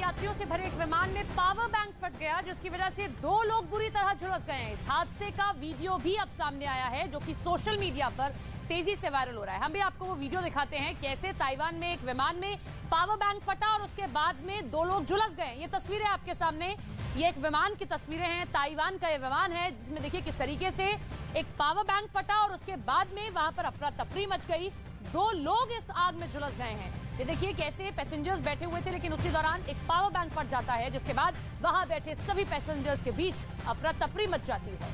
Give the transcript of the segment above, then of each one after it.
यात्रियों से भरे एक विमान में पावर बैंक फट गया, जिसकी वजह से 2 लोग बुरी तरह झुलस गए हैं। इस हादसे का वीडियो भी अब सामने आया है, जो कि सोशल मीडिया पर तेजी से वायरल हो रहा है। हम भी आपको वो वीडियो दिखाते हैं, कैसे ताइवान में एक विमान में पावर बैंक फटा और उसके बाद में 2 लोग झुलस गए। ये तस्वीरें आपके सामने, ये एक विमान की तस्वीरें हैं। ताइवान का ये विमान है, जिसमें देखिए किस तरीके से एक पावर बैंक फटा और उसके बाद में वहां पर अफरा तफरी मच गई। 2 लोग इस आग में झुलस गए हैं। ये देखिए कैसे पैसेंजर्स बैठे हुए थे, लेकिन उसी दौरान एक पावर बैंक फट जाता है, जिसके बाद वहां बैठे सभी पैसेंजर्स के बीच अफरा तफरी मच जाती है।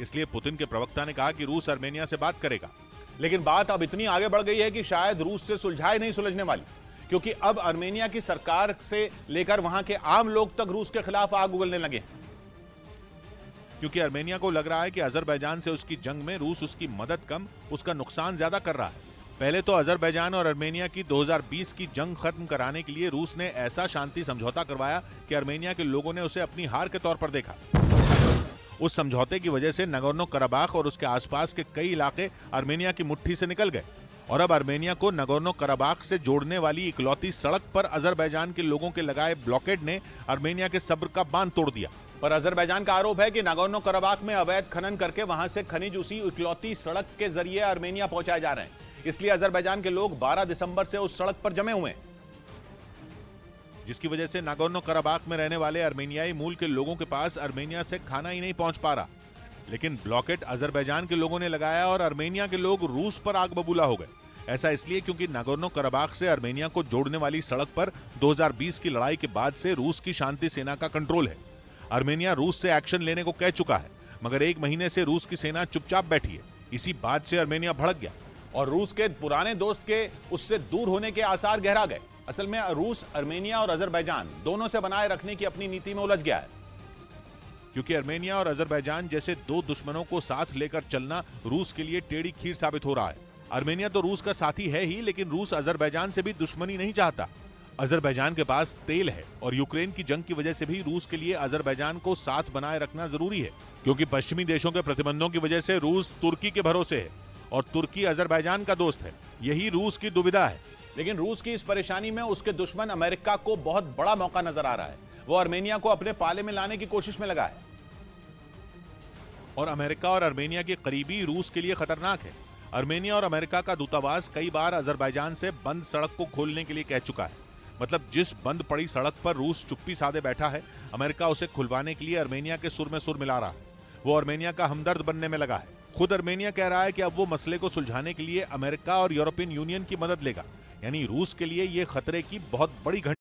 इसलिए पुतिन के प्रवक्ता ने कहा कि रूस आर्मेनिया से बात करेगा। लेकिन बात अब इतनी आगे बढ़ गई है कि शायद रूस से सुलझाए नहीं सुलझने वाली, क्योंकि अब आर्मेनिया की सरकार से लेकर वहां के आम लोग तक रूस के खिलाफ आग उगलने लगे हैं। क्योंकि आर्मेनिया को लग रहा है कि अजरबैजान से उसकी जंग में रूस उसकी मदद कम, उसका नुकसान ज्यादा कर रहा है। पहले तो अजरबैजान और आर्मेनिया की 2020 की जंग खत्म कराने के लिए रूस ने ऐसा शांति समझौता करवाया कि आर्मेनिया के लोगों ने उसे अपनी हार के तौर पर देखा। उस समझौते की वजह से नगोर्नो कराबाख और उसके आसपास के कई इलाके आर्मेनिया की मुट्ठी से निकल गए और अब आर्मेनिया को नगोर्नो कराबाख से जोड़ने वाली इकलौती सड़क पर अजरबैजान के लोगों के लगाए ब्लॉकेड ने आर्मेनिया के सब्र का बांध तोड़ दिया। पर अजरबैजान का आरोप है कि नागोर्नो कराबाख में अवैध खनन करके वहां से खनिज उसी इकलौती सड़क के जरिए आर्मेनिया पहुंचाए जा रहे हैं। इसलिए अजरबैजान के लोग 12 दिसंबर से उस सड़क पर जमे हुए हैं, जिसकी वजह से नागोर्नो कराबाख में रहने वाले आर्मेनियाई मूल के लोगों के पास आर्मेनिया से खाना ही नहीं पहुंच पा रहा। लेकिन ब्लॉकेड अजरबैजान के लोगों ने लगाया और आर्मेनिया के लोग रूस पर आग बबूला हो गए। ऐसा इसलिए क्योंकि नागोर्नो कराबाख से आर्मेनिया को जोड़ने वाली सड़क पर 2020 की लड़ाई के बाद से रूस की शांति सेना का कंट्रोल है। आर्मेनिया रूस से एक्शन लेने को कह चुका है, मगर 1 महीने से रूस की सेना चुपचाप बैठी है। इसी बात से आर्मेनिया भड़क गया और रूस के पुराने दोस्त के उससे दूर होने के आसार गहरा गए। असल में रूस आर्मेनिया और अजरबैजान दोनों से बनाए रखने की अपनी नीति में उलझ गया है, क्योंकि आर्मेनिया और अजरबैजान जैसे 2 दुश्मनों को साथ लेकर चलना रूस के लिए टेढ़ी खीर साबित हो रहा है। आर्मेनिया तो रूस का साथी है ही, लेकिन रूस अजरबैजान से भी दुश्मनी नहीं चाहता। अजरबैजान के पास तेल है और यूक्रेन की जंग की वजह से भी रूस के लिए अजरबैजान को साथ बनाए रखना जरूरी है, क्योंकि पश्चिमी देशों के प्रतिबंधों की वजह से रूस तुर्की के भरोसे है और तुर्की अजरबैजान का दोस्त है। यही रूस की दुविधा है। लेकिन रूस की इस परेशानी में उसके दुश्मन अमेरिका को बहुत बड़ा मौका नजर आ रहा है। वो आर्मेनिया को अपने पाले में लाने की कोशिश में लगा है और अमेरिका और आर्मेनिया की करीबी रूस के लिए खतरनाक है। आर्मेनिया और अमेरिका का दूतावास कई बार अजरबैजान से बंद सड़क को खोलने के लिए कह चुका है। मतलब जिस बंद पड़ी सड़क पर रूस चुप्पी साधे बैठा है, अमेरिका उसे खुलवाने के लिए आर्मेनिया के सुर में सुर मिला रहा है। वो आर्मेनिया का हमदर्द बनने में लगा है। खुद आर्मेनिया कह रहा है कि अब वो मसले को सुलझाने के लिए अमेरिका और यूरोपियन यूनियन की मदद लेगा। यानी रूस के लिए ये खतरे की बहुत बड़ी घंटी